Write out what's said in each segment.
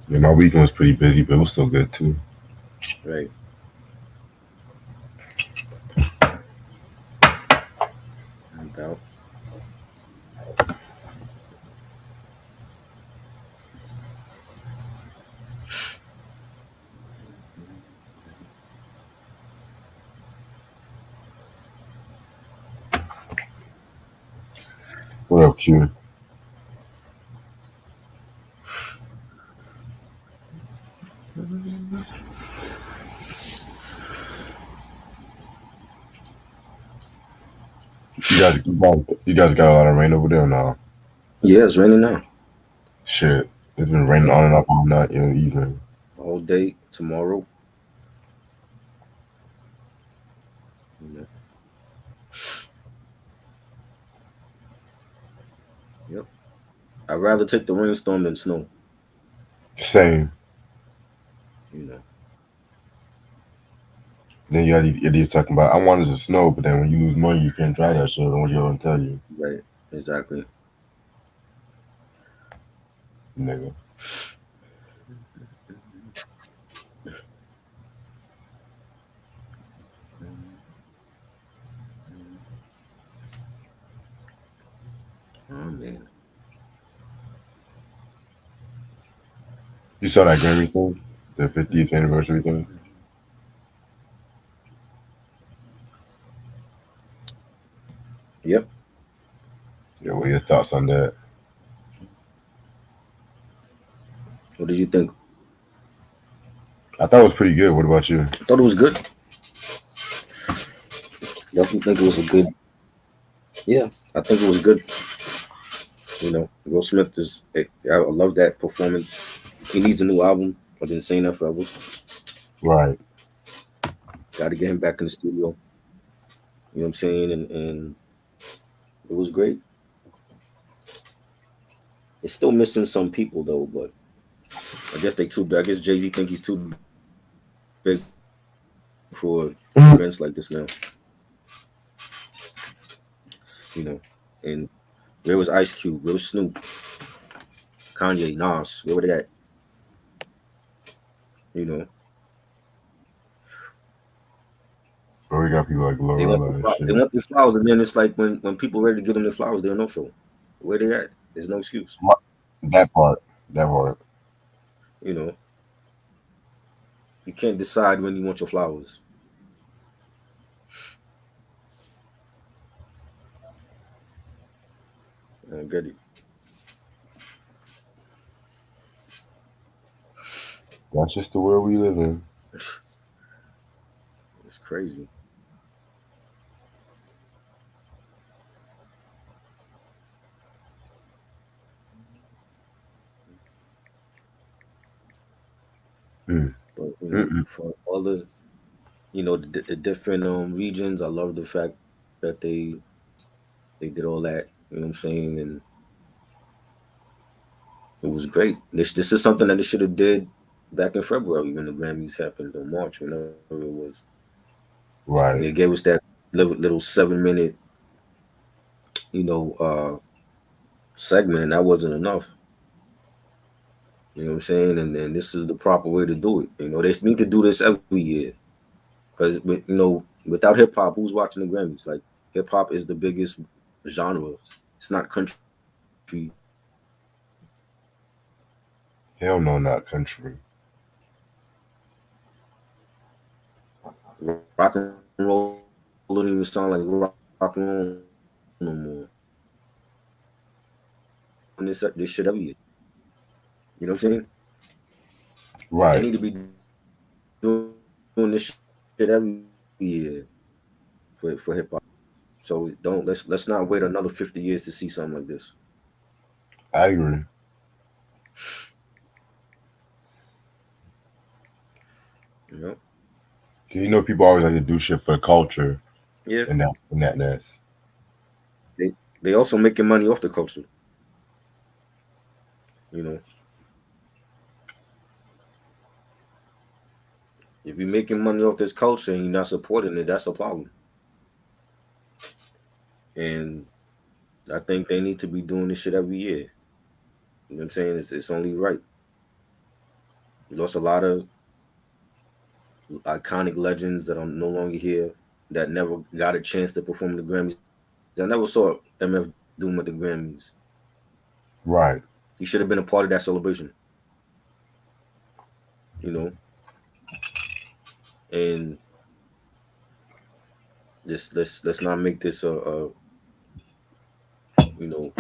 Yeah, my weekend was pretty busy, but it was still good too. Right. About. What up, Q? You guys got a lot of rain over there now. Yeah, it's raining now. Shit, it's been raining Yep. on and off all night in the evening. All day tomorrow. You know. Yep. I'd rather take the rainstorm than snow. Same. You know. Then you got these idiots talking about I wanted to snow, but then when you lose money, you can't drive that shit. What you gonna tell you, Right. Exactly. nigga? Oh man. You saw that Grammy thing, the 50th anniversary thing. Yep. Yeah, what are your thoughts on that? What did you think? I thought it was pretty good. What about you? I thought it was good. Definitely think it was a good. Yeah, I think it was good. Will Smith is. I love that performance. He needs a new album. I've been saying that forever. Right. Got to get him back in the studio. You know what I'm saying? And it was great. It's still missing some people though, but I guess they too big. I guess Jay Z think he's too big for events like this now. You know, and where was Ice Cube? Where was Snoop? Kanye, Nas? Where were they at? You know, But we got people like they want Glorilla and they shit. want their flowers, and then it's like when people ready to give them their flowers, they're no show. Where they at? There's no excuse. My- That part. That part. You know, you can't decide when you want your flowers. I don't get it. That's just the world we live in. It's crazy. Mm. But Mm-mm. for all the different regions, I love the fact that they did all that. You know what I'm saying? And it was great. This is something that they should have did back in February when the Grammys happened or March, whenever it was. And they Right. gave us that little 7 minute, you know, segment, and that wasn't enough. You know what I'm saying? And then this is the proper way to do it. They need to do this every year because without hip hop, who's watching the Grammys? Like hip hop is the biggest genre. It's not country. Hell no, not country. Rock and roll don't even sound like rock and roll no more. And this shit every year. You know what I'm saying? They Right. need to be doing this shit every year for hip hop. So don't let's not wait another 50 years to see something like this. I agree. You know? You know, people always like to do shit for the culture, Yeah. and that's. They also making money off the culture. You know, if you're making money off this culture and you're not supporting it, that's a problem. and I think they need to be doing this shit every year. You know what I'm saying? It's only right. We lost a lot of iconic legends that are no longer here, that never got a chance to perform the Grammys. I never saw MF Doom at the Grammys. Right. He should have been a part of that celebration, you know. And let's not make this a you know,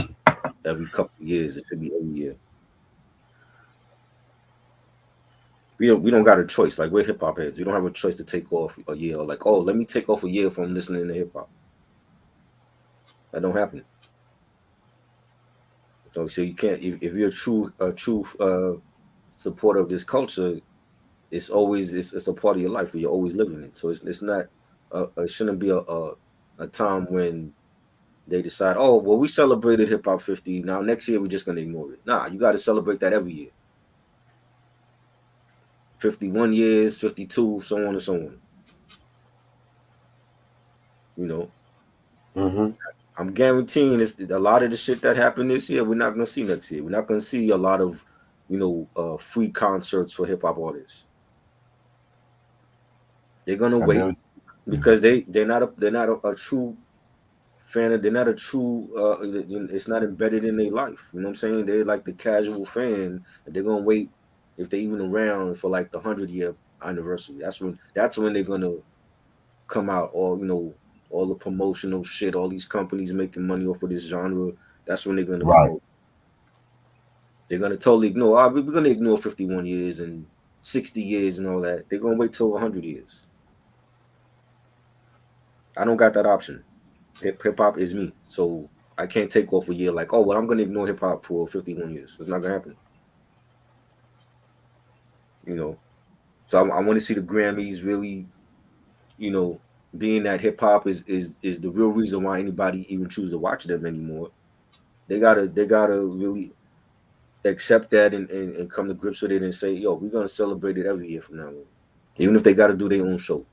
every couple of years. It should be every year. We don't got a choice. Like, we're hip hop heads. We don't have a choice to take off a year, or like, oh, let me take off a year from listening to hip hop. That don't happen. So you can't, if you're a true supporter of this culture, it's a part of your life where you're always living it. So it's not it shouldn't be a time when they decide, oh well, we celebrated hip hop 50. Now next year we're just gonna ignore it. Nah, you got to celebrate that every year. 51 years, 52, so on and so on. You know, Mm-hmm. I'm guaranteeing it's a lot of the shit that happened this year. We're not gonna see next year. We're not gonna see a lot of, free concerts for hip hop artists. They're gonna I wait never. because they're not a true fan. They're not a true. It's not embedded in their life. You know what I'm saying? They're like the casual fan. And they're gonna wait if they even around for like the 100-year anniversary. That's when they're gonna come out. Or all the promotional shit. All these companies making money off of this genre. That's when they're gonna Right. promote. They're gonna totally ignore. We're gonna ignore 51 years and 60 years and all that. They're gonna wait till 100 years. I don't got that option. Hip hop is me, so I can't take off a year like, oh well, I'm gonna ignore hip hop for 51 years. It's not gonna happen. You know. So I want to see the Grammys really, you know, being that hip hop is the real reason why anybody even choose to watch them anymore. They gotta really accept that and come to grips with it and say, yo, we're gonna celebrate it every year from now on, even if they got to do their own show.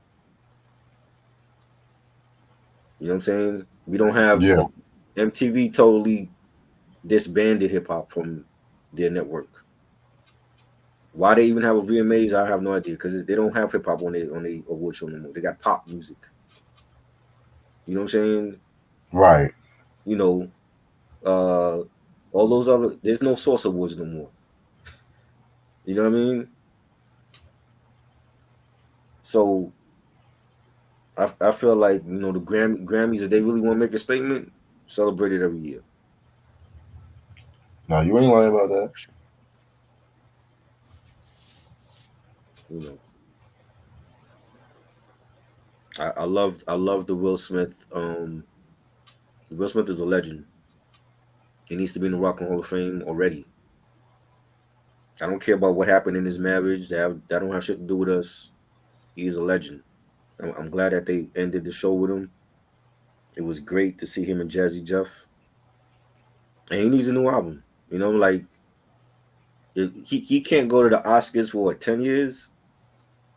You know what I'm saying? We don't have Yeah. MTV totally disbanded hip hop from their network. Why they even have a VMAs, I have no idea because they don't have hip hop on their award show no more. They got pop music. You know what I'm saying? Right. You know, uh, all those other. There's no Source Awards no more. You know what I mean? So I feel like the Grammys, if they really want to make a statement, celebrate it every year. Now you ain't lying about that. You know, I love the Will Smith. Will Smith is a legend. He needs to be in the Rock and Hall of Fame already. I don't care about what happened in his marriage. That don't have shit to do with us. He's a legend. I'm glad that they ended the show with him. It was great to see him and Jazzy Jeff. And he needs a new album. Like he can't go to the Oscars for what, 10 years.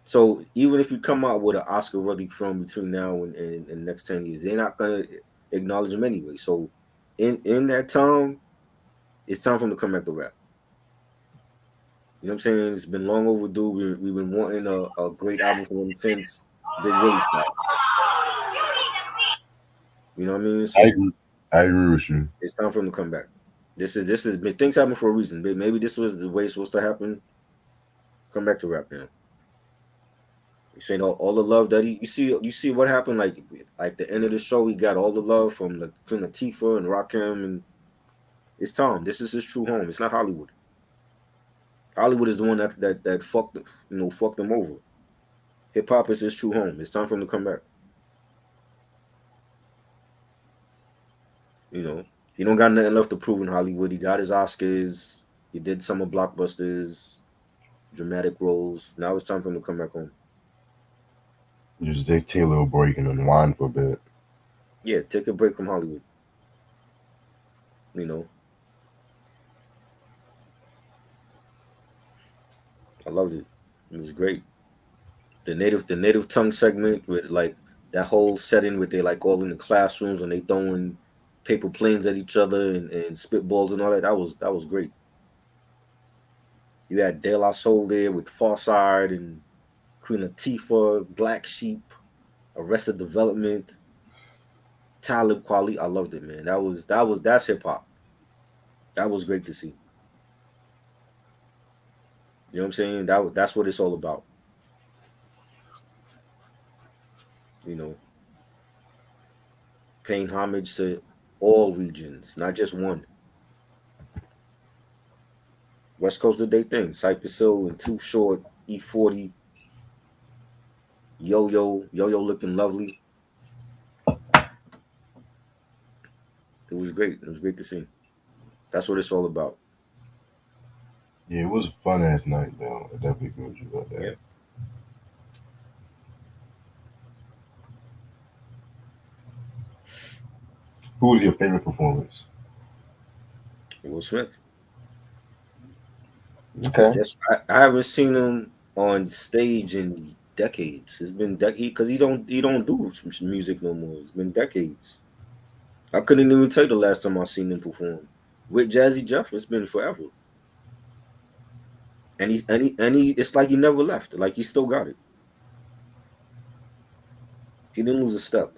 So even if you come out with an Oscar worthy film between now and the next 10 years, they're not gonna acknowledge him anyway. So in that time, it's time for him to come back to rap. You know what I'm saying? It's been long overdue. We've been wanting a great album from him since Big Willie style. You know what I mean? I So agree. I agree with you. it's time for him to come back. This is things happen for a reason. Maybe this was the way it's supposed to happen. Come back to rap now. You saying all the love that you see what happened, like the end of the show, he got all the love from the Queen Latifah and Rakim, and it's Tom. This is his true home. It's not Hollywood. Hollywood is the one that fucked him over. Hip hop is his true home. It's time for him to come back. You know, he don't got nothing left to prove in Hollywood. He got his Oscars. He did some of blockbusters, dramatic roles. Now it's time for him to come back home. Just take a little break and unwind for a bit. Yeah, take a break from Hollywood. You know, I loved it. It was great. The native tongue segment with like that whole setting with they like all in the classrooms and they throwing paper planes at each other and spitballs and all that. That was great. You had De La Soul there with Farside and Queen Latifah, Black Sheep, Arrested Development, Talib Kweli. I loved it, man. That's hip hop. That was great to see. You know what I'm saying? That's what it's all about. You know, paying homage to all regions, not just one. West Coast did they thing. Cypress Hill and Too Short, E40, Yo looking lovely. It was great. It was great to see. That's what it's all about. Yeah, it was a fun ass night though. I definitely agree with you about Yeah. that. Who was your favorite performance? Will Smith. It's Okay. just I haven't seen him on stage in decades. It's been decades because he don't do music no more. It's been decades. I couldn't even tell you the last time I seen him perform. With Jazzy Jeff, it's been forever. And he it's like he never left. Like he still got it. He didn't lose a step.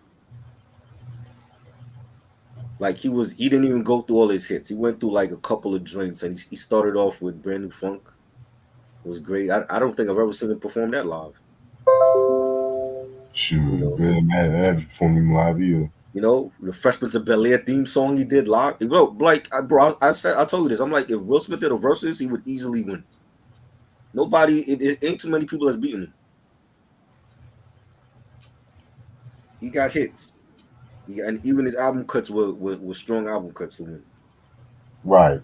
Like he didn't even go through all his hits. He went through like a couple of joints and he started off with Brand New Funk. It was great. I don't think I've ever seen him perform that live. You Shoot, know, man, I haven't performed him live either. the Fresh Prince of Bel Air theme song he did live. Bro, like bro, I told you this. I'm like, if Will Smith did a versus, he would easily win. Nobody, it ain't too many people that's beating him. He got hits. And even his album cuts were strong album cuts to win. Right.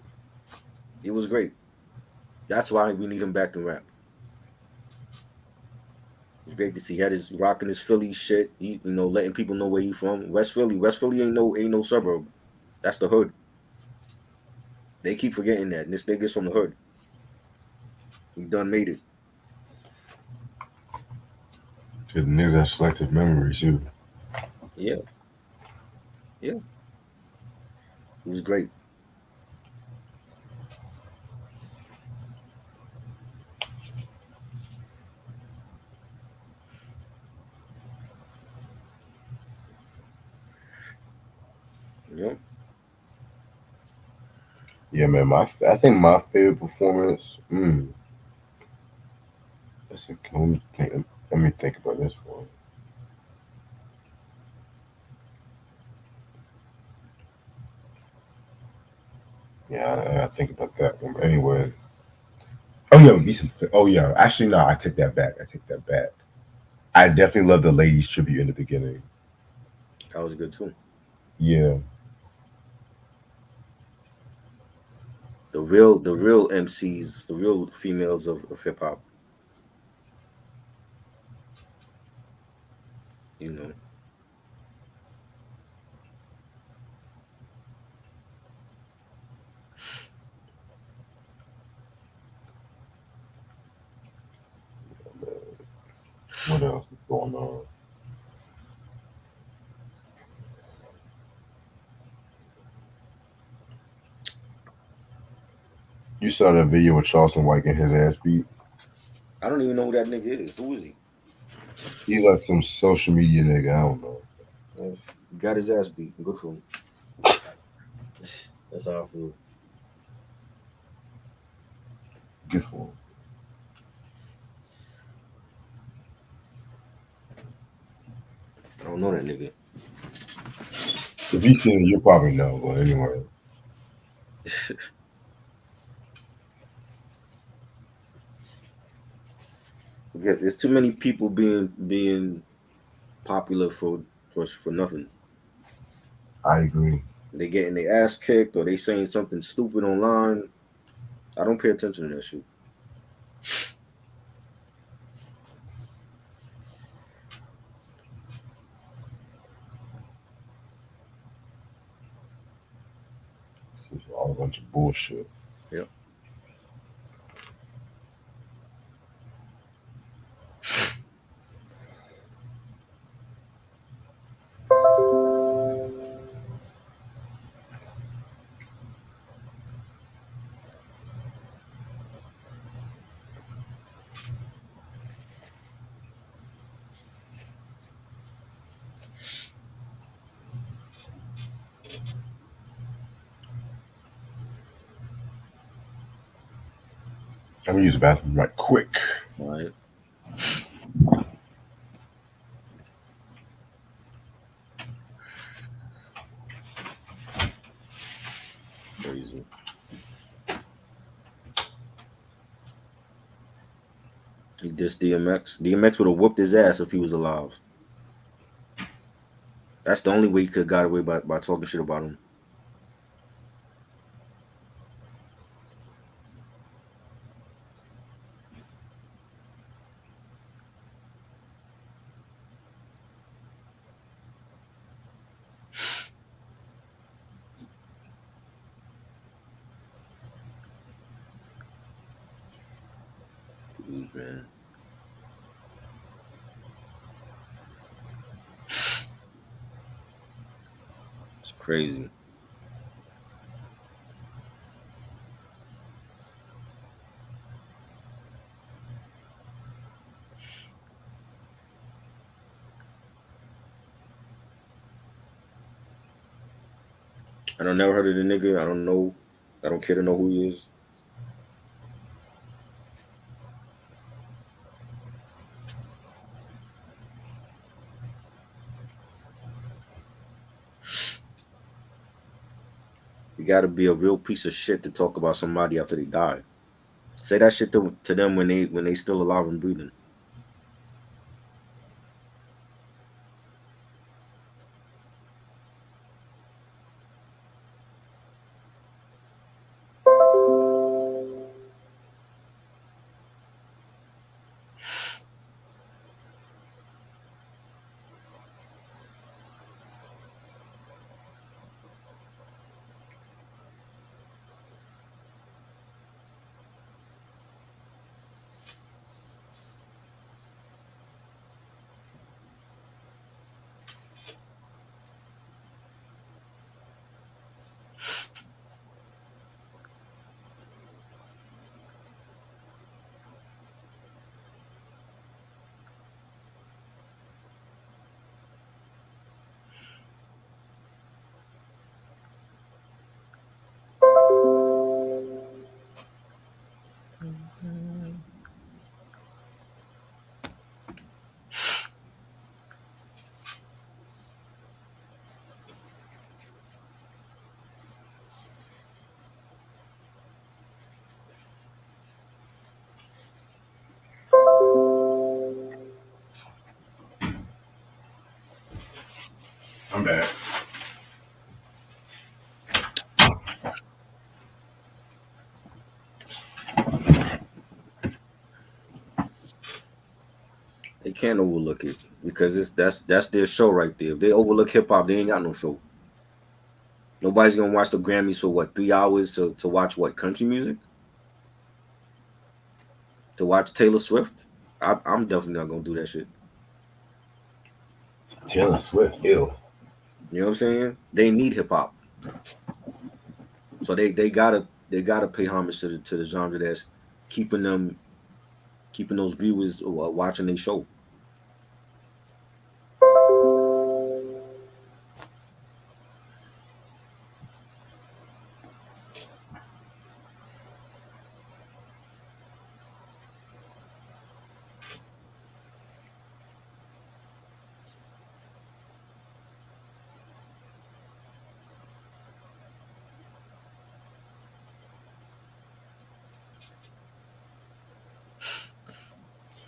It was great. That's why we need him back in rap. It's great to see he had his rocking his Philly shit. He, letting people know where he from. West Philly. West Philly ain't no suburb. That's the hood. They keep forgetting that. And this nigga's from the hood. He done made it. Cause niggas have selective memory too. Yeah, yeah. It was great. Yeah. Yeah, man. I think my favorite performance. Let me think about this one. Yeah, I think about that one. But anyway. Oh yeah, be some. Oh yeah, actually no, I take that back. I take that back. I definitely love the ladies tribute in the beginning. That was good too. Yeah, The real MCs, the real females of hip hop, you know. what else is going on? You saw that video with Charleston White getting his ass beat. I don't even know who that nigga is. Who is he? He's like some social media nigga. I don't know. He got his ass beat. Good for him. That's how I feel. Good for him. I don't know that nigga. If you seen it, you probably know. But anyway, There's too many people being popular for nothing. I agree. They getting their ass kicked or they saying something stupid online. I don't pay attention to that shit. It's all a bunch of bullshit. Yeah. I'm gonna use the bathroom right quick. All right. Crazy. He dissed DMX. DMX would have whooped his ass if he was alive. That's the only way he could have got away by talking shit about him. Dude, man. It's crazy. I don't never heard of the nigga. I don't know. I don't care to know who he is. You gotta be a real piece of shit to talk about somebody after they die. Say that shit to them when they still alive and breathing. I'm back. They can't overlook it because that's their show right there. If they overlook hip hop, they ain't got no show. Nobody's gonna watch the Grammys for what 3 hours to watch what country music, to watch Taylor Swift. I'm definitely not gonna do that shit. Taylor Swift, ew. You know what I'm saying? They need hip hop, so they gotta pay homage to the genre that's keeping them keeping those viewers watching their show.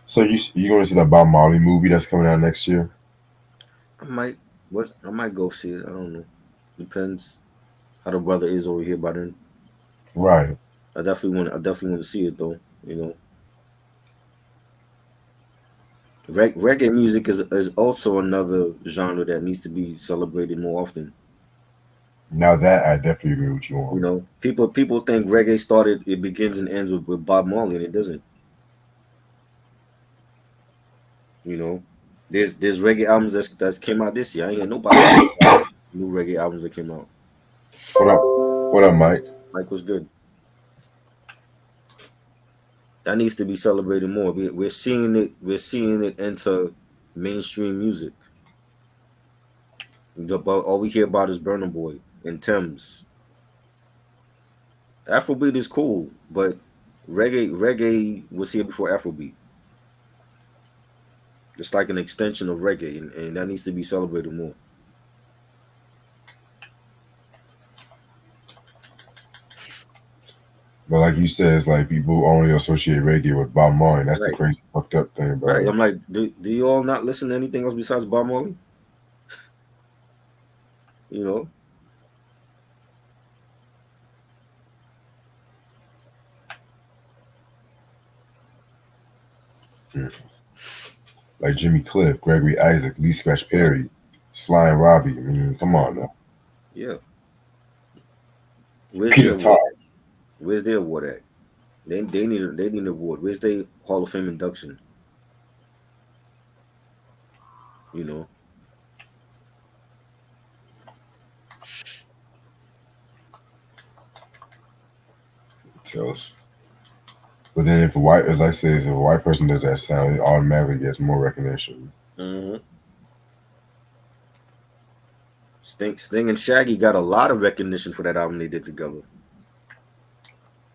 So you going to see that Bob Marley movie that's coming out next year? I might I might go see it. I don't know. Depends how the brother is over here by then. Right. I definitely want to see it though. You know, reggae music is also another genre that needs to be celebrated more often. Now that I definitely agree with you You on. know, people think reggae started, it begins and ends with Bob Marley, and it doesn't. You know, there's reggae albums that's came out this year. I ain't got nobody new reggae albums that came out. What up? What up, Mike? Mike was good. That needs to be celebrated more. We're seeing it. We're seeing it enter mainstream music. But all we hear about is Burna Boy and Thames. Afrobeat is cool, but reggae was here before Afrobeat. It's like an extension of reggae, and that needs to be celebrated more. But like you said, it's like people only associate reggae with Bob Marley. That's the Right, crazy fucked up thing about right. it. I'm like, do you all not listen to anything else besides Bob Marley? You know, Yeah. Like Jimmy Cliff, Gregory Isaac, Lee Scratch right? Perry, Sly and Robbie. I mean, come on now. Yeah. Where's Peter their Tosh. award? Where's their award at? They need an award. Where's their Hall of Fame induction? You know, Shows. But then if a white, as I say, if a white person does that sound, it automatically gets more recognition. hmm Sting and Shaggy got a lot of recognition for that album they did together,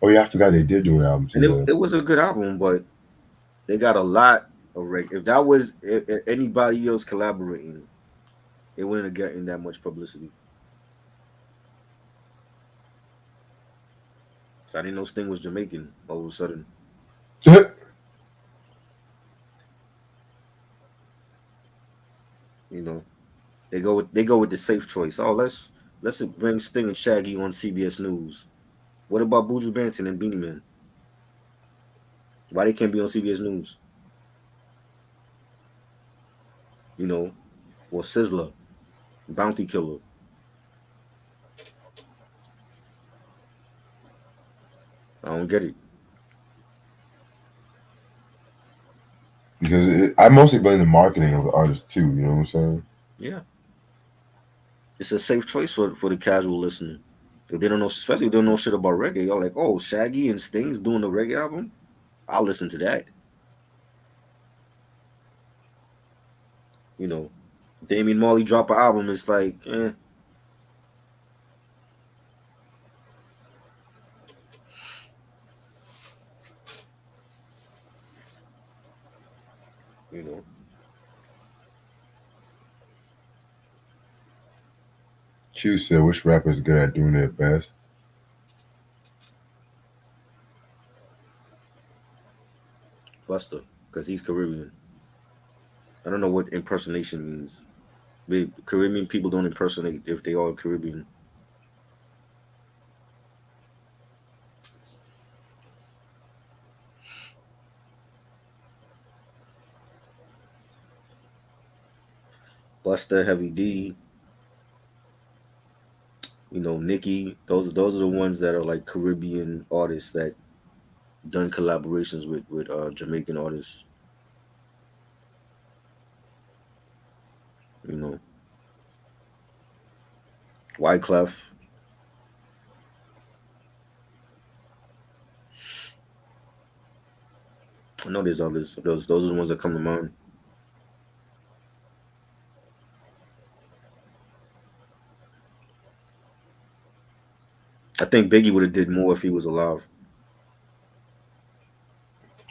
Oh yeah, I forgot they did do an album and together. it was a good album, but they got a lot of If that was if anybody else collaborating, it wouldn't have gotten that much publicity. So I didn't know Sting was Jamaican all of a sudden. You know, they go with the safe choice. Oh, let's bring Sting and Shaggy on CBS News. What about Buju Banton and Beanie Man? Why they can't be on CBS News? You know, or Sizzler, Bounty Killer. I don't get it. Because I mostly blame the marketing of the artist too. You know what I'm saying? Yeah, it's a safe choice for the casual listener. If they don't know, especially if they don't know shit about reggae, you're like, oh, Shaggy and Sting's doing the reggae album. I'll listen to that. You know, Damian Marley drop an album. It's like, you know, Q said, which rapper is good at doing their best? Buster, because he's Caribbean. I don't know what impersonation means. Caribbean people don't impersonate if they are Caribbean. Buster, Heavy D, Nicki. Those are the ones that are like Caribbean artists that done collaborations with Jamaican artists. You know, Wyclef. I know there's others. Those are the ones that come to mind. I think Biggie would have did more if he was alive.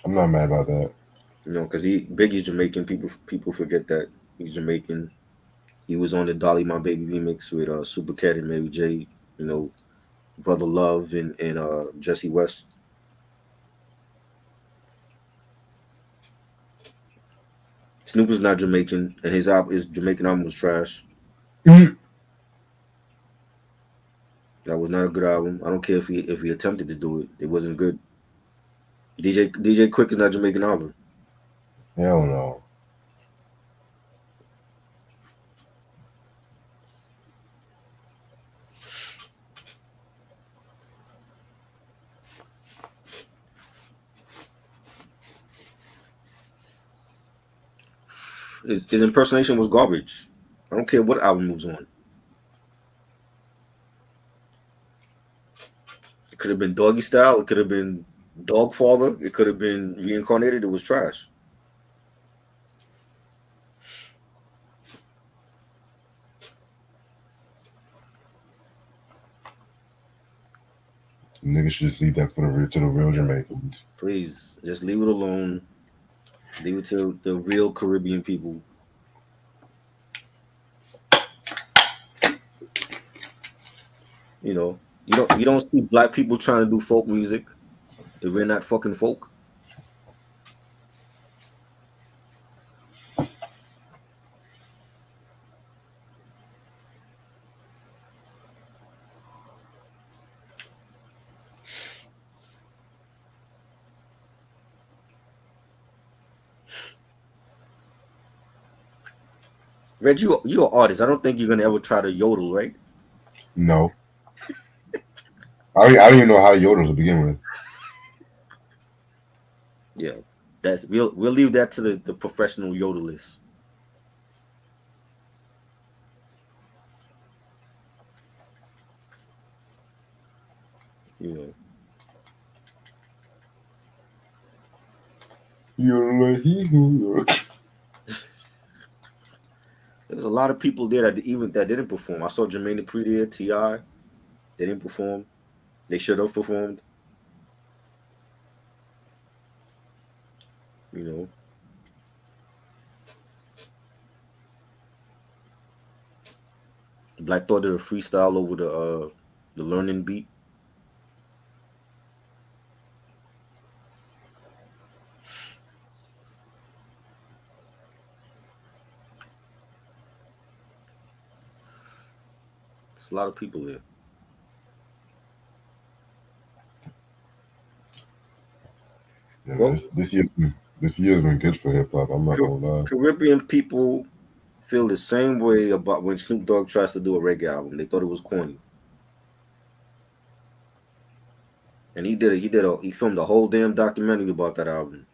I'm not mad about that. Because Biggie's Jamaican. People forget that he's Jamaican. He was on the Dolly My Baby remix with Super Cat and Mary J. You know, Brother Love and Jesse West. Snoop is not Jamaican, and his Jamaican album was trash. Mhm. That was not a good album. I don't care if he attempted to do it. It wasn't good. DJ Quick is not Jamaican either. Hell no. His impersonation was garbage. I don't care what album he was on. It could have been Doggy Style. It could have been Dog Father. It could have been Reincarnated. It was trash. Niggas should just leave that for the real to the real Jamaicans. Please, just leave it alone. Leave it to the real Caribbean people. You don't see black people trying to do folk music if we're not fucking folk. Reg, you're an artist. I don't think you're gonna ever try to yodel, right? No, I don't even know how to yodel to begin with. Yeah, we'll leave that to the professional yodelists. You know, You're like he who. there's a lot of people there that didn't perform. I saw Jermaine Dupri there, Ti. They didn't perform. They should have performed. You know, Black Thought did a freestyle over the learning beat. There's a lot of people there. Yeah, Well, this year's been good for hip hop. I'm not gonna lie. Caribbean people feel the same way about when Snoop Dogg tries to do a reggae album. They thought it was corny, and he filmed a whole damn documentary about that album.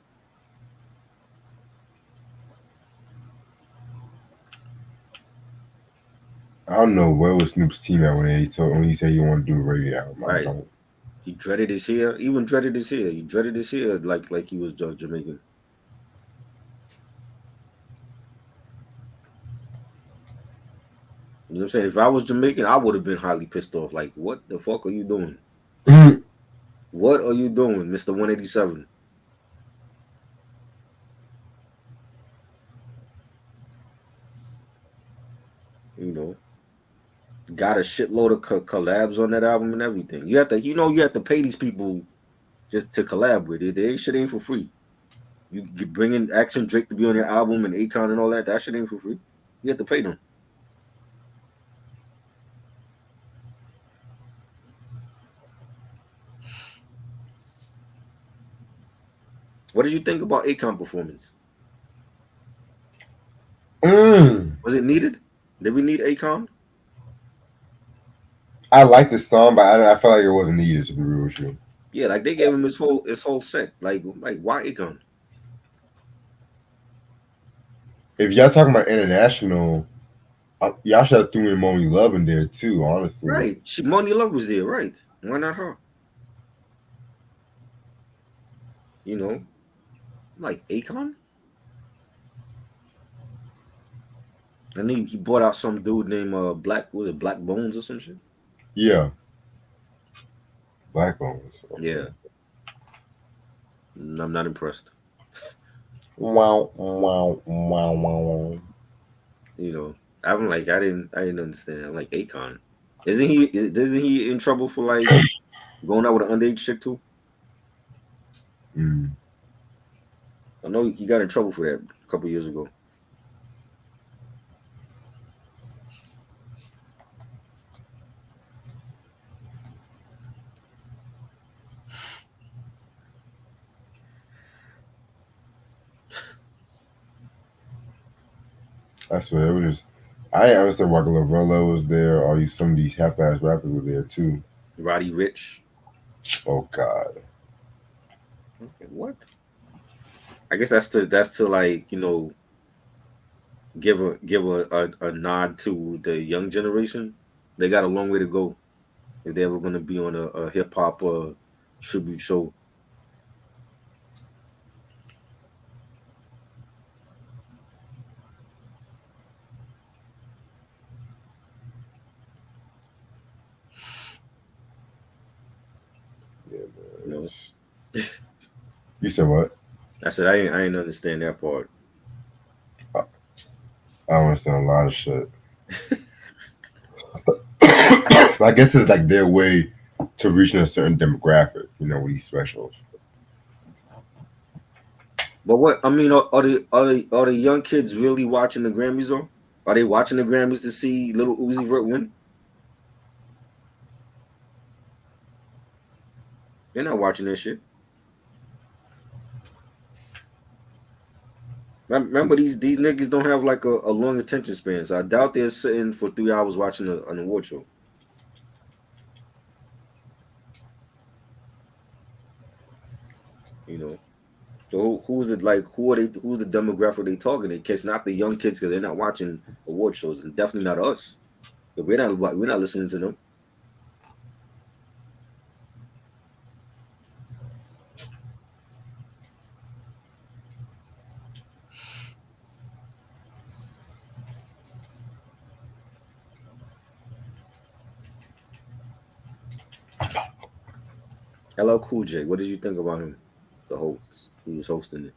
I don't know where was Snoop's team at when he said he wanted to do a reggae album. I Right? don't. He dreaded his hair. Even dreaded his hair. He dreaded his hair like he was Jamaican. You know what I'm saying? If I was Jamaican, I would have been highly pissed off. Like, what the fuck are you doing? What are you doing, Mr. 187? You know, got a shitload of collabs on that album and everything. You have to pay these people just to collab with it. They shit ain't for free. You bring in Action Drake to be on your album and Akon and all that. That shit ain't for free. You have to pay them. What did you think about Akon performance? Was it needed? Did we need Akon? I like the song, but I felt like it wasn't needed to be real with you. Yeah, like they gave him his whole set. Like why Akon? If y'all talking about international, y'all should have threw in Money Love in there too. Honestly, Right. Money Love was there, right? Why not her? You know, like Akon. And he brought out some dude named Black Bones or some shit? yeah, Black Bones. Yeah. I'm not impressed. Wow, wow, wow, wow. You know, I didn't understand. I'm like Akon. Isn't he in trouble for like going out with an underage chick too? Mm. I know he got in trouble for that a couple years ago. I swear it was just. I didn't understand why Glorilla was there. Some of these half-ass rappers were there too. Roddy Rich. Oh God. Okay, what? I guess that's to like give a nod to the young generation. They got a long way to go if they're ever going to be on a hip hop tribute show. You said what? I said I ain't understand that part. I don't understand a lot of shit. I guess it's like their way to reaching a certain demographic, with these specials. But what I mean, are the young kids really watching the Grammys though? Are they watching the Grammys to see Little Uzi Vert win? They're not watching that shit. Remember, these niggas don't have like a long attention span, so I doubt they're sitting for 3 hours watching an award show. You know, so who's it like? Who are they? Who's the demographic they targeting? It's not the young kids because they're not watching award shows, and definitely not us. But we're not listening to them. LL Cool J, what did you think about him? The host, he was hosting it.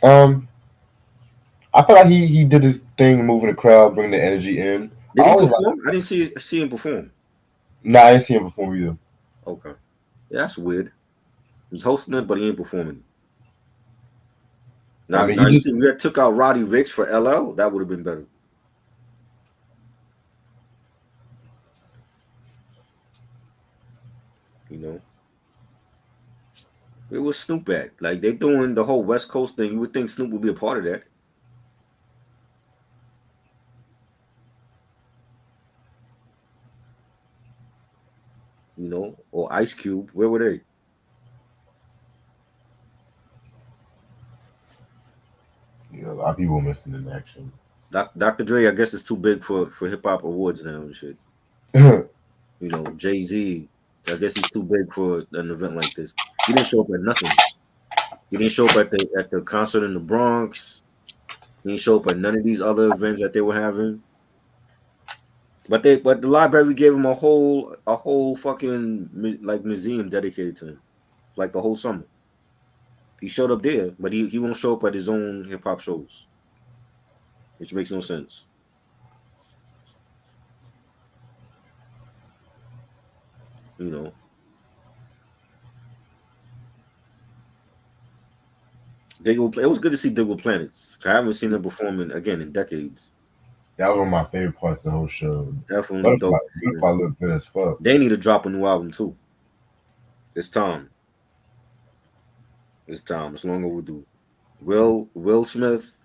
Um, I feel like he did his thing, moving the crowd, bringing the energy in. I Did he always like. perform? I didn't see him perform. Nah, I didn't see him perform either. Okay, yeah, that's weird. He's hosting it, but he ain't performing. I Now, mean, now he you just. see, we had took out Roddy Ricch for LL. That would have been better. You know, it was Snoop at. Like they doing the whole West Coast thing. You would think Snoop would be a part of that. You know, or Ice Cube. Where were they? A lot of people missing in action. Dr. Dre, I guess, is too big for hip hop awards now and shit. You know, Jay-Z, I guess he's too big for an event like this. He didn't show up at nothing. He didn't show up at the concert in the Bronx. He didn't show up at none of these other events that they were having. But the library gave him a whole fucking like museum dedicated to him, like the whole summer. He showed up there, but he won't show up at his own hip hop shows, which makes no sense. You know, it was good to see Diggle Planets. I haven't seen them performing again in decades. That was one of my favorite parts of the whole show. Definitely Butterfly, dope to see them. Butterfly looked good as fuck. They need to drop a new album too. It's time. It's time. It's long overdue. Will Smith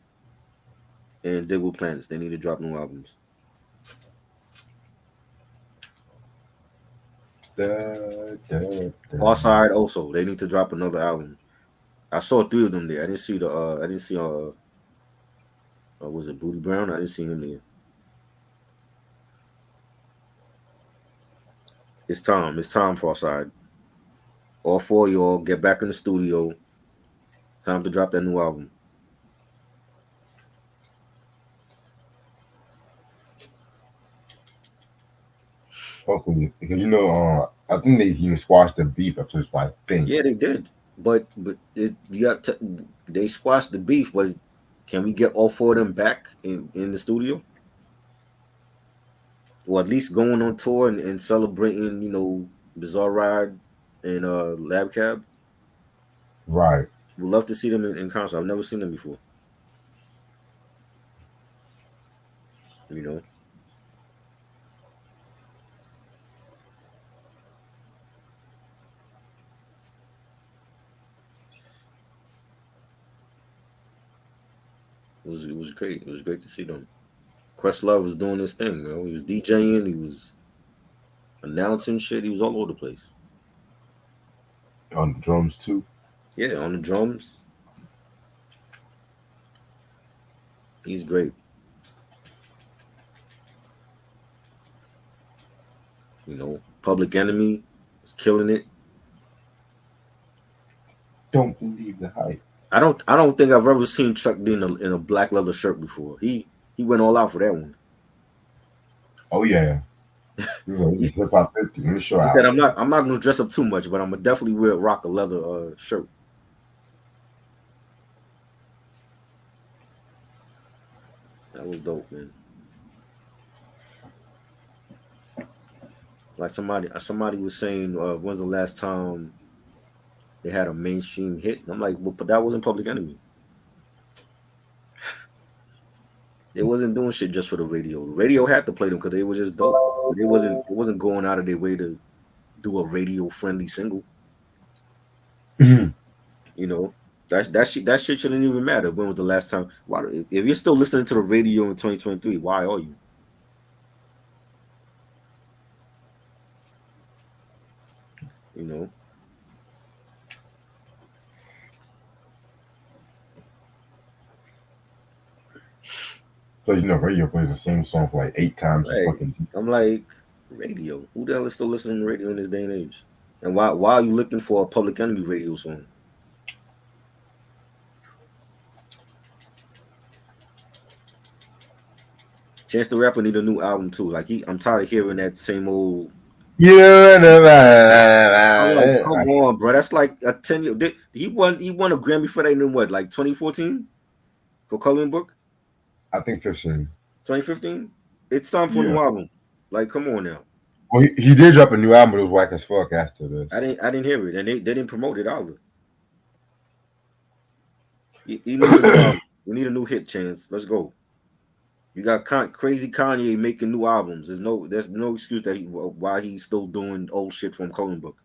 and Diggle Planets. They need to drop new albums. Farside also. They need to drop another album. I saw three of them there. I didn't see was it Booty Brown? I didn't see him there. It's time. It's time, Farside. All four of y'all get back in the studio. Time to drop that new album. Hopefully, because I think they even squashed the beef up to this point. I think. Yeah, they did. But they squashed the beef. Was can we get all four of them back in the studio? Or at least going on tour and celebrating, Bizarre Ride and Lab Cab. Right. Would love to see them in concert. I've never seen them before. You know. It was great. It was great to see them. Questlove was doing his thing, He was DJing, he was announcing shit, he was all over the place. On the drums too. Yeah, on the drums. He's great. Public Enemy is killing it. Don't believe the hype. I don't think I've ever seen Chuck D in a black leather shirt before. He went all out for that one. Oh yeah. He's hip-hop 50. Let me show He out. said, I'm not gonna dress up too much, but I'm gonna definitely rock a leather shirt. That was dope, man. Like somebody was saying, when's the last time they had a mainstream hit? And I'm like, well, but that wasn't Public Enemy. They wasn't doing shit just for the radio. The radio had to play them because they were just dope. But it wasn't going out of their way to do a radio friendly single. Mhm. You know, that shit shouldn't even matter. When was the last time? Why, if you're still listening to the radio in 2023, why are you? You know, So radio plays the same song for like 8 times a right? fucking. I'm like, radio. Who the hell is still listening to radio in this day and age? And why are you looking for a Public Enemy radio song? Chance the Rapper need a new album too. Like I'm tired of hearing that same old. Yeah, I'm like, come on, bro. That's like a 10 year. He won a Grammy for that in what, like 2014 for Coloring Book. I think 15. 2015. It's time for a Yeah. new album. Like, come on now. Well, he did drop a new album, but it was whack as fuck after this. I didn't hear it, and they didn't promote it either. You need a new album. You need a new hit, Chance. Let's go. You got crazy Kanye making new albums. There's no excuse that why he's still doing old shit from Coloring Book.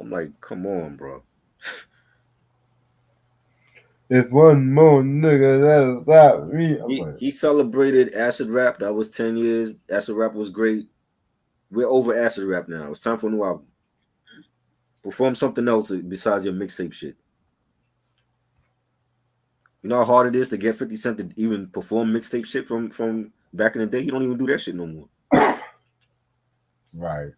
I'm like, come on, bro. If one more nigga that'll stop me, He celebrated Acid Rap. That was 10 years. Acid Rap was great. We're over Acid Rap now. It's time for a new album. Perform something else besides your mixtape shit. You know how hard it is to get 50 Cent to even perform mixtape shit from back in the day? He don't even do that shit no more. Right.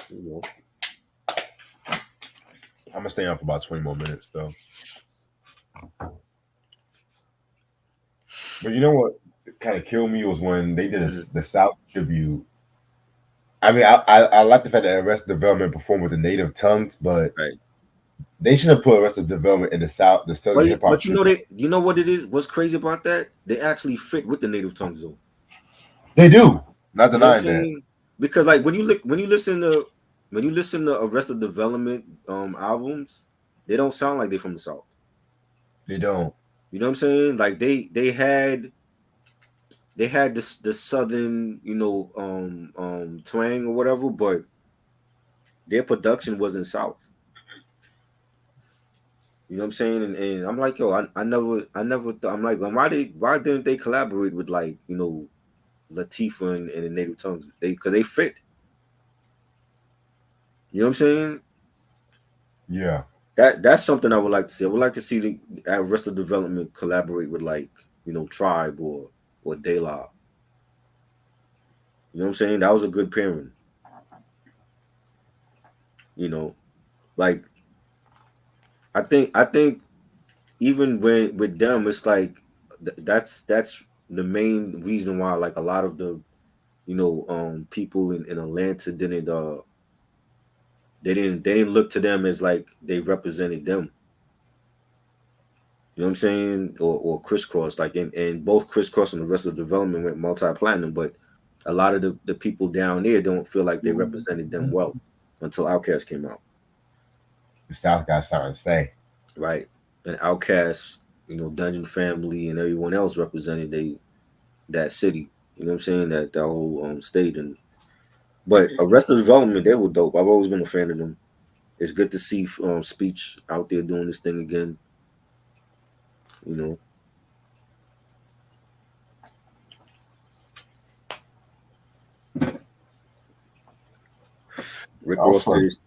You know. I'm gonna stay on for about 20 more minutes though. But you know what kind of killed me was when they did the South tribute. I mean, I like the fact that Arrested Development performed with the native tongues, but Right. they should have put Arrested Development in the South, the Southern hip hop. But you know what it is? What's crazy about that? They actually fit with the native tongues though. They do. Not You know what I'm denying that. saying? Because like when you listen to Arrested Development albums, they don't sound like they're from the South. They don't. You know what I'm saying? Like they had this the Southern, twang or whatever, but their production wasn't South. You know what I'm saying? And I'm like, yo, I never thought, I'm like, why didn't they collaborate with like, Latifah and the native tongues? Because they fit. You know what I'm saying? Yeah. That's something I would like to see. I would like to see the Arrested Development collaborate with like, Tribe or De La. You know what I'm saying? That was a good pairing. Like I think even when with them, it's like that's the main reason why like a lot of the people in Atlanta they didn't look to them as like they represented them. You know what I'm saying? Or Crisscross, like and both Crisscross and the rest of the development went multi-platinum, but a lot of the people down there don't feel like they represented them well until Outkast came out. The South got something to say. Right. And Outkast, Dungeon Family and everyone else represented that city. You know what I'm saying? That whole state. But Arrested Development, they were dope. I've always been a fan of them. It's good to see Speech out there doing this thing again. Rick Ross did his.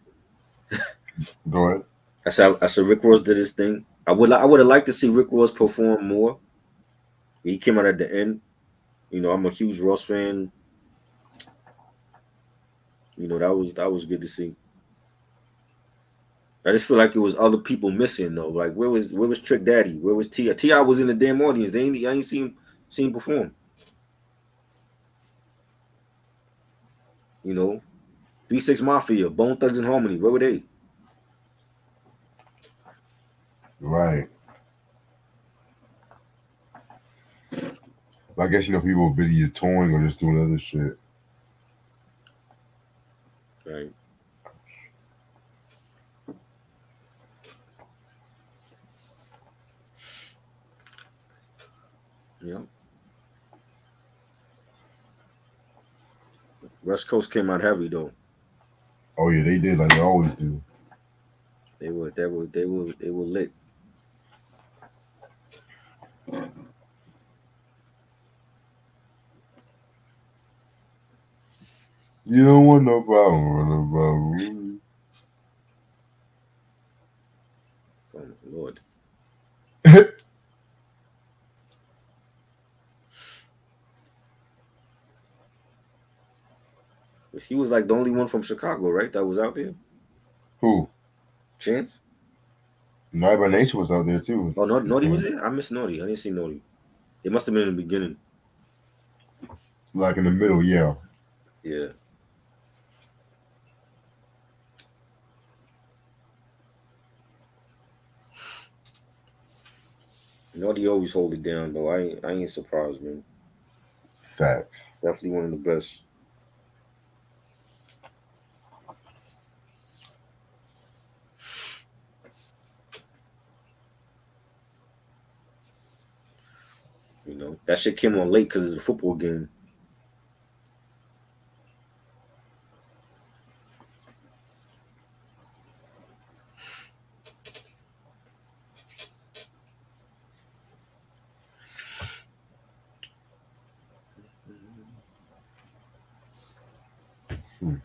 Go ahead. I said Rick Ross did his thing. I would have liked to see Rick Ross perform more. He came out at the end. I'm a huge Ross fan. That was good to see. I just feel like it was other people missing though. Like where was Trick Daddy? Where was T.I.? T.I. was in the damn audience. I ain't seen him perform. You know, B6 Mafia, Bone Thugs and Harmony. Where were they? Right. I guess people are busy just touring or just doing other shit. Right. Yeah. West Coast came out heavy though. Oh yeah, they did like they always do. They were lit. You don't want no problem, no problem. Oh my Lord. He was like the only one from Chicago, right? That was out there. Who? Chance? Night by Nature was out there too. Oh, Naughty was there? I missed Naughty. I didn't see Naughty. It must have been in the beginning. Like in the middle, yeah. Yeah. Naughty always hold it down though. I ain't surprised, man. Facts. Definitely one of the best. You know, that shit came on late because it's a football game. Hmm.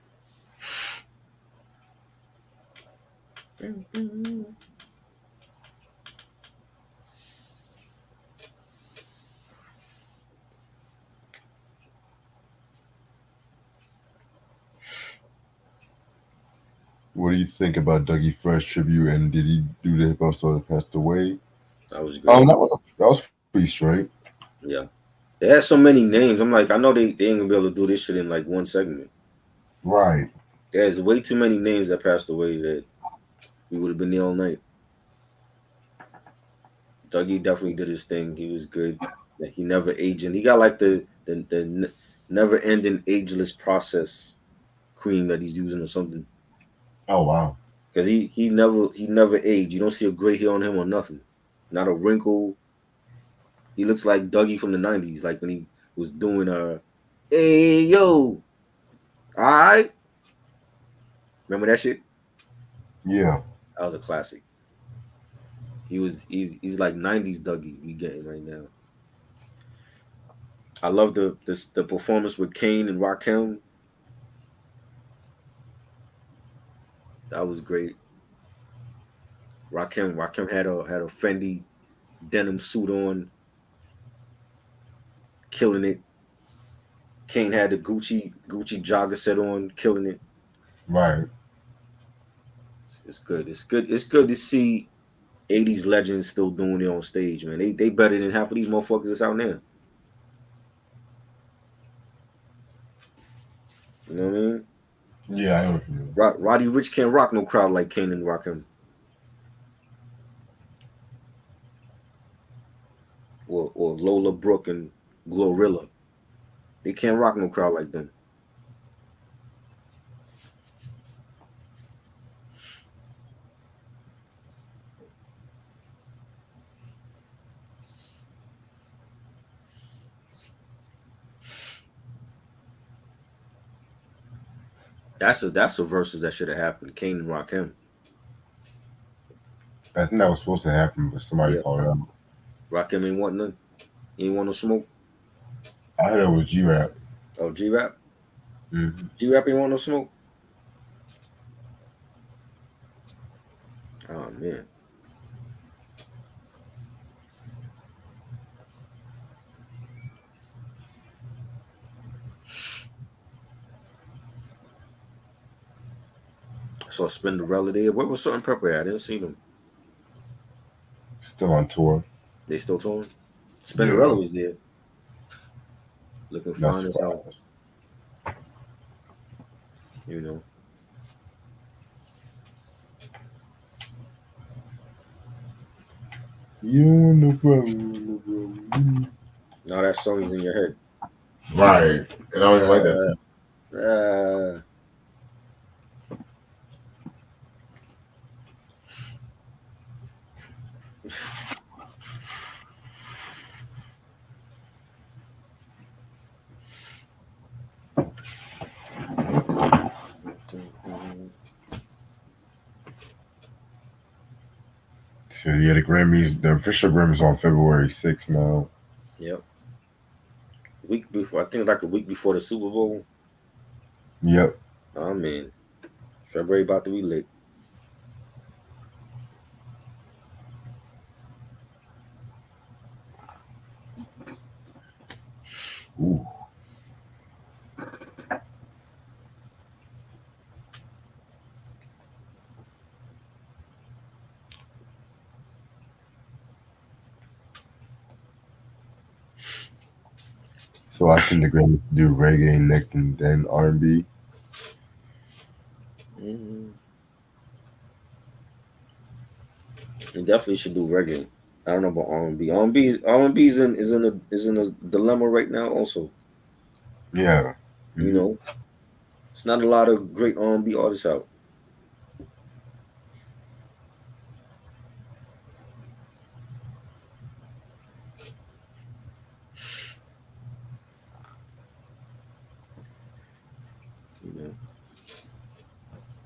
What do you think about Dougie Fresh tribute? And did he do the hip hop star that passed away? That was great. That was pretty straight. Yeah. They had so many names. I'm like, I know they ain't gonna be able to do this shit in like one segment. Right. There's way too many names that passed away that we would have been there all night. Dougie definitely did his thing. He was good. Like, he never aging. He got like the never ending ageless process cream that he's using or something. Oh wow. Because he never aged. You don't see a gray hair on him or nothing. Not a wrinkle. He looks like Dougie from the '90s, like when he was doing hey yo, alright. Remember that shit? Yeah. That was a classic. He's like '90s Dougie we getting right now. I love the performance with Kane and Rakim. That was great. Rakim had a Fendi denim suit on, killing it. Kane had the Gucci jogger set on, killing it. Right. It's good. It's good. It's good to see '80s legends still doing it on stage, man. They better than half of these motherfuckers that's out now. You know what I mean? Yeah, I know what you mean. Roddy Rich can't rock no crowd like Kane and Rakim. Or Lola Brooke and Glorilla. They can't rock no crowd like them. That's a versus that should have happened. Kane and Rakim. I think that was supposed to happen, but somebody Yeah. called it out. Rakim ain't want none. He ain't want no smoke. I heard it was G Rap. Oh, G Rap. Mm-hmm. G Rap ain't want no smoke. Oh man. I saw Spinderella there. Where was Salt and Pepper at? I didn't see them. Still on tour. They still touring? Yeah. Spinderella was there. Looking Not fine as hell. surprised. You know, You no problem, no problem. now that song is in your head. Right. And I don't even like that Uh, song. uh, So yeah, the Grammys, the official Grammys on February 6th now. yep. Week before, I think like a week before the Super Bowl. Yep. Oh man, February about to be lit. Ooh. So I think the Grammys do reggae next and then R&B. Mm-hmm. You definitely should do reggae. I don't know about R&B. R&B is in a dilemma right now. Also, Yeah. you Hmm. know, it's not a lot of great R&B artists out. You know,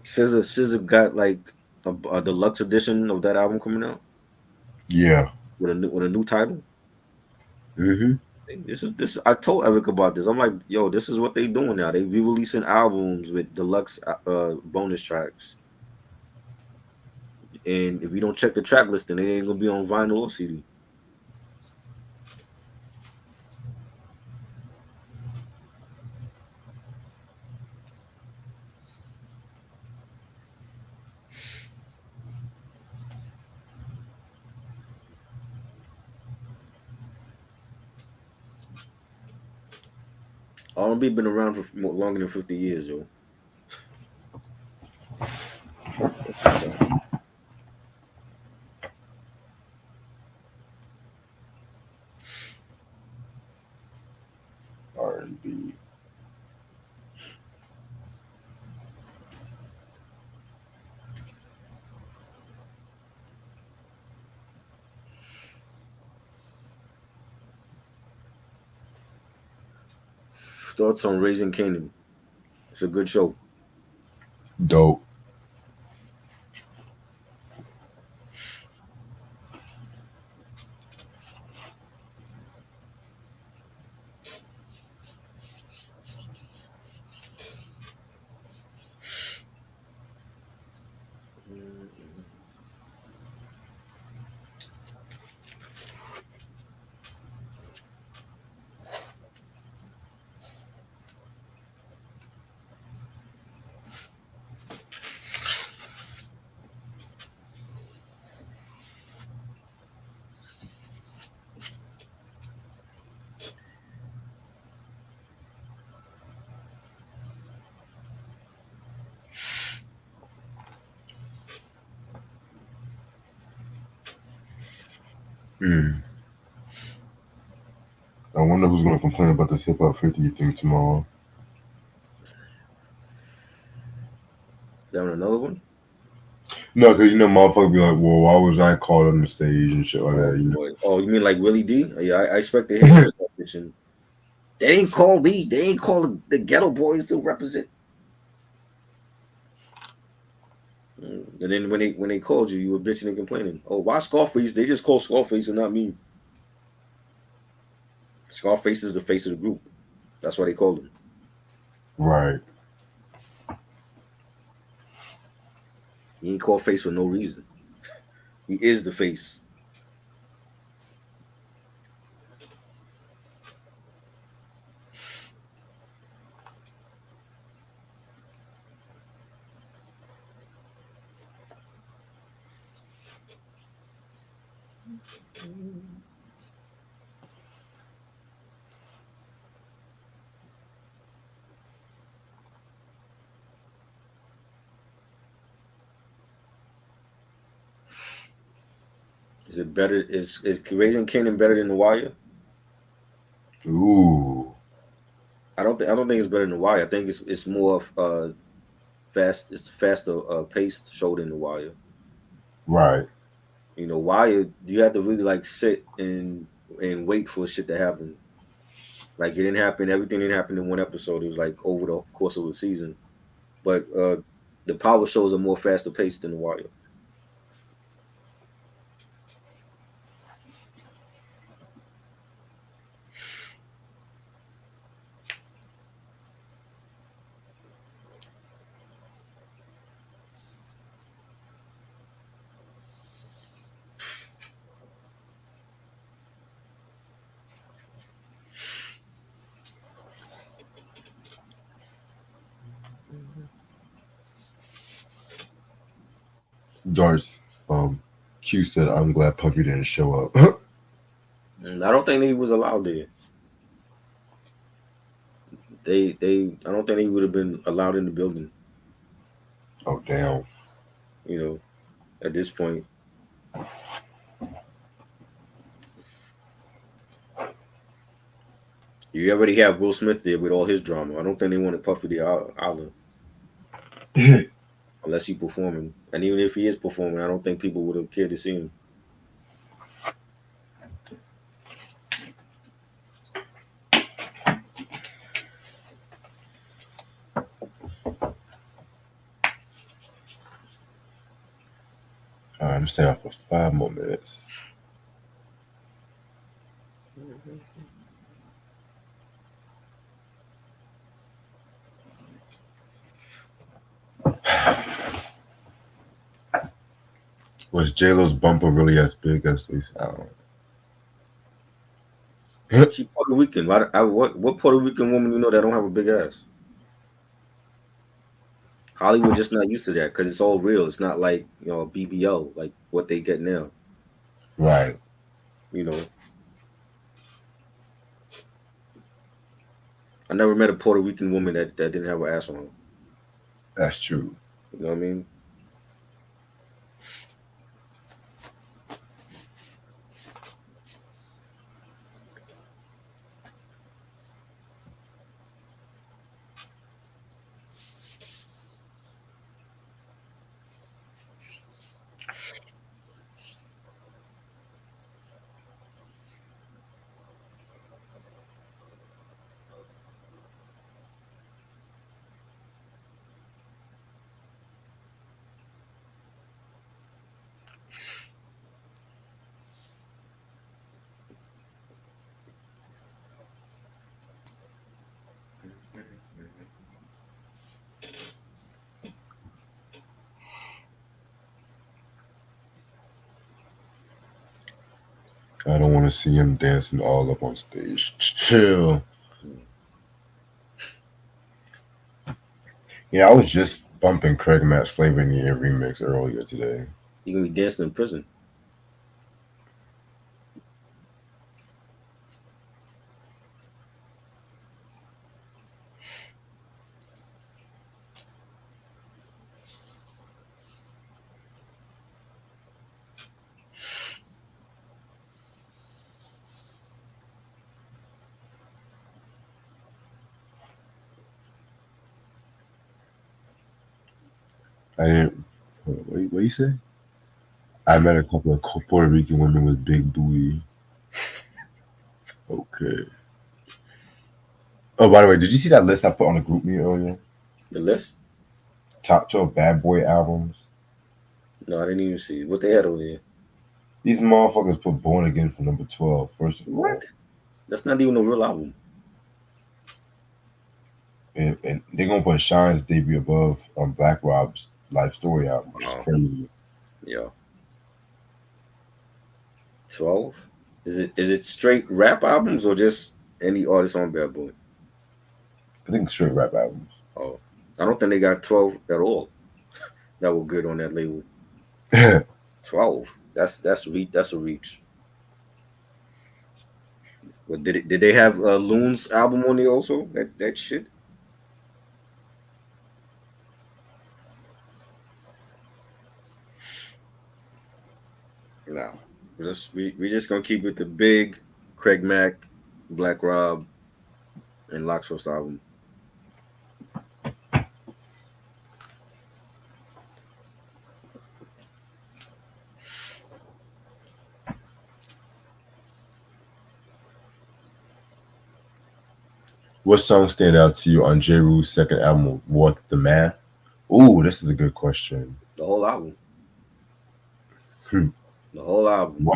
SZA got like a deluxe edition of that album coming out Yeah. with a new title. Hmm. Hey, this. I told Eric about this. I'm like, yo, this is what they doing now. They re-releasing albums with deluxe bonus tracks. And if you don't check the track list, then they ain't gonna be on vinyl or CD. R&B been around for longer than 50 years, yo. R&B. Thoughts on Raising Canaan? It's a good show. Dope. Mm. I wonder who's gonna complain about this hip hop 50 thing tomorrow. Down another one. No, because motherfucker be like, well, why was I called on the stage and shit like Oh that, boy. Oh, you mean like Willie D? Yeah, I expect to hear him start bitching. They ain't call me. They ain't call the ghetto boys to represent. And then when they called you, you were bitching and complaining. Oh, why Scarface? They just call Scarface and not me. Scarface is the face of the group. That's why they called him. Right. He ain't called face for no reason. He is the face. Is it better? Is Raising Kanan better than The Wire? Ooh, I don't think it's better than The Wire. I think it's more fast. It's faster paced show than The Wire. right. You know, Wire, you have to really like sit and wait for shit to happen. Like it didn't happen. Everything didn't happen in one episode. It was like over the course of a season. But the Power shows are more faster paced than The Wire. Darts. Q said, "I'm glad Puffy didn't show up." I don't think he was allowed there. I don't think he would have been allowed in the building. Oh damn. You know, at this point, you already have Will Smith there with all his drama. I don't think they wanted Puffy there either, unless he performing. And even if he is performing, I don't think people would have cared to see him. All right, I'm staying off for 5 more minutes. Was J Lo's bumper really as big as they said? I don't know. She Puerto Rican. What Puerto Rican woman you know that don't have a big ass? Hollywood just not used to that because it's all real. It's not like BBL like what they get now. Right. You know, I never met a Puerto Rican woman that didn't have an ass on her. That's true. You know what I mean? I don't want to see him dancing all up on stage. Chill. Yeah, I was just bumping Craig Matt's Flavor in the Air remix earlier today. You gonna be dancing in prison. I didn't. What do you say? I met a couple of Puerto Rican women with big booty. Okay. Oh, by the way, did you see that list I put on the group me earlier? The list? Top 12 Bad Boy albums. No, I didn't even see what they had over there. These motherfuckers put Born Again for number 12, first of What? all. That's not even a real album. And they're going to put Shine's debut above Black Rob's Life Story album, which is crazy. Yeah. 12? Is it straight rap albums or just any artist on Bad Boy? I think straight rap albums. Oh, I don't think they got 12 at all that were good on that label. 12. That's a reach. But did they have Loon's album on there also? That shit? No. We just gonna keep it the Big, Craig Mack, Black Rob, and Lock's first album. What song stand out to you on J. Rule's second album, What the Math? Ooh, this is a good question. The whole album. Hmm. The whole album.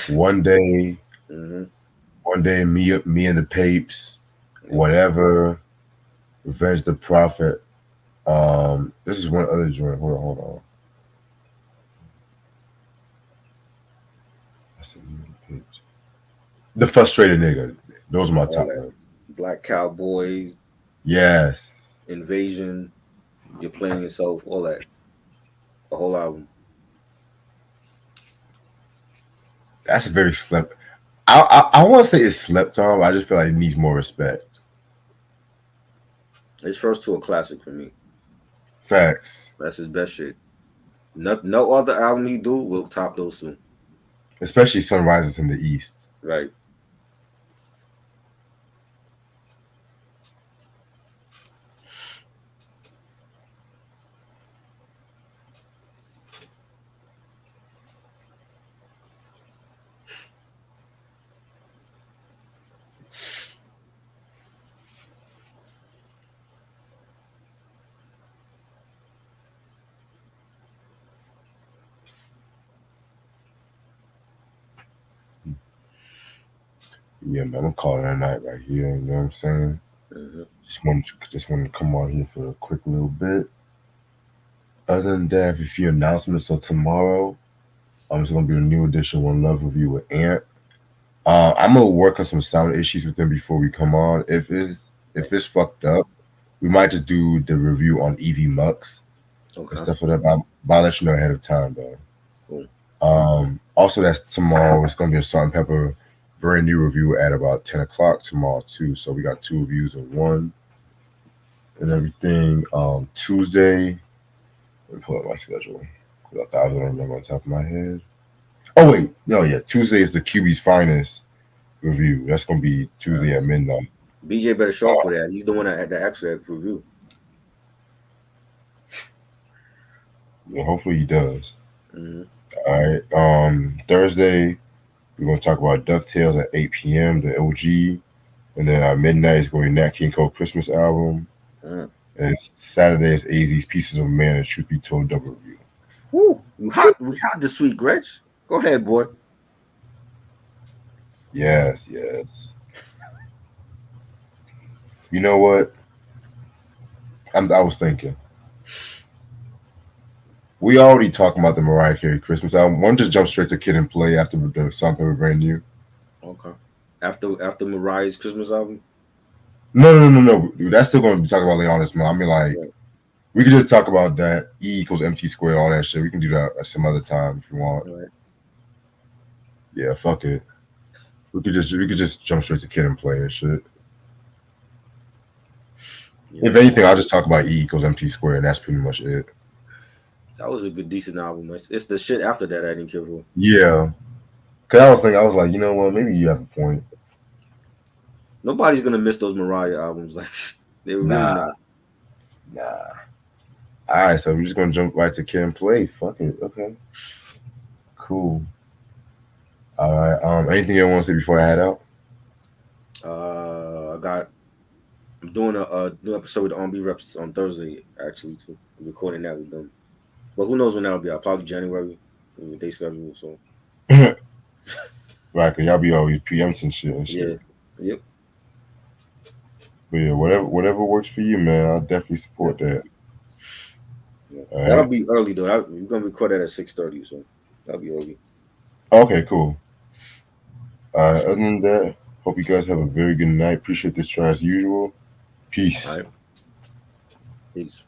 One day, Mm-hmm. one day, me and the Papes, whatever, Revenge the Prophet. This is one other joint. Hold on. I said Me and the Papes. The Frustrated Nigga. Those are my All top that. ones. Black Cowboys, Yes. Invasion, You're Playing Yourself, all that. The whole album. That's a very slept. I want to say it's slept on, but I just feel like it needs more respect. His first two are classic for me. Facts. That's his best shit. No other album he do will top those two. Especially Sunrises in the East. Right. Yeah, man, I'm calling it a night right here. You know what I'm saying? Mm-hmm. Just wanted to come on here for a quick little bit. Other than that, I have a few announcements. So tomorrow, it's gonna be a new edition One Love review with Ant. I'm gonna work on some sound issues with them before we come on. If it's fucked up, we might just do the review on EV Mux and Okay. stuff like that. But I'll let you know ahead of time though. Cool. Also, that's tomorrow. It's gonna be a Salt and Pepper brand new review at about 10 o'clock tomorrow too. So we got two reviews in one and everything. Tuesday, let me pull up my schedule because I don't remember on top of my head. Oh wait, no, yeah, Tuesday is the QB's finest review. That's gonna be Tuesday at midnight. BJ better show up for that. He's the one that had the actual review. Yeah, hopefully he does. Mm-hmm. All right. Thursday we're gonna talk about Ducktales at 8 p.m. The OG, and then at midnight is going to be Nat King Cole Christmas album. Mm. And Saturday is AZ's Pieces of Man and Truth Be Told double review. Woo! We hot this week, Greg. Go ahead, boy. Yes. You know what? I was thinking. We already talking about the Mariah Carey Christmas album. One just jump straight to Kid and Play after the Salt and Pepper brand new. Okay. After Mariah's Christmas album. No. That's still going to be talking about later on this month. I mean, like, Right. we could just talk about that E equals MC squared, all that shit. We can do that at some other time if you want. Right. Yeah, fuck it. We could just jump straight to Kid and Play and shit. Yeah. If anything, I'll just talk about E equals MC squared, and that's pretty much it. That was a decent album. It's the shit after that I didn't care for. Yeah. Cause I was like, you know what? Maybe you have a point. Nobody's gonna miss those Mariah albums. Like they were really not. Nah. All right, so we're just gonna jump right to Kid and Play. Fuck it. Okay. Cool. All right. Anything you want to say before I head out? I'm doing a new episode with the R&B Reps on Thursday. Actually, too. I'm recording that with them. But who knows when that'll be out? Probably January. With their schedule. So Right, cause y'all be always PMs and shit yeah. Yep. But yeah, whatever works for you, man. I'll definitely support that. Yeah. All That'll right. be early though. We're gonna record that at 6:30. So that'll be early. Okay, cool. Other than that, hope you guys have a very good night. Appreciate this try as usual. Peace. All right. Peace.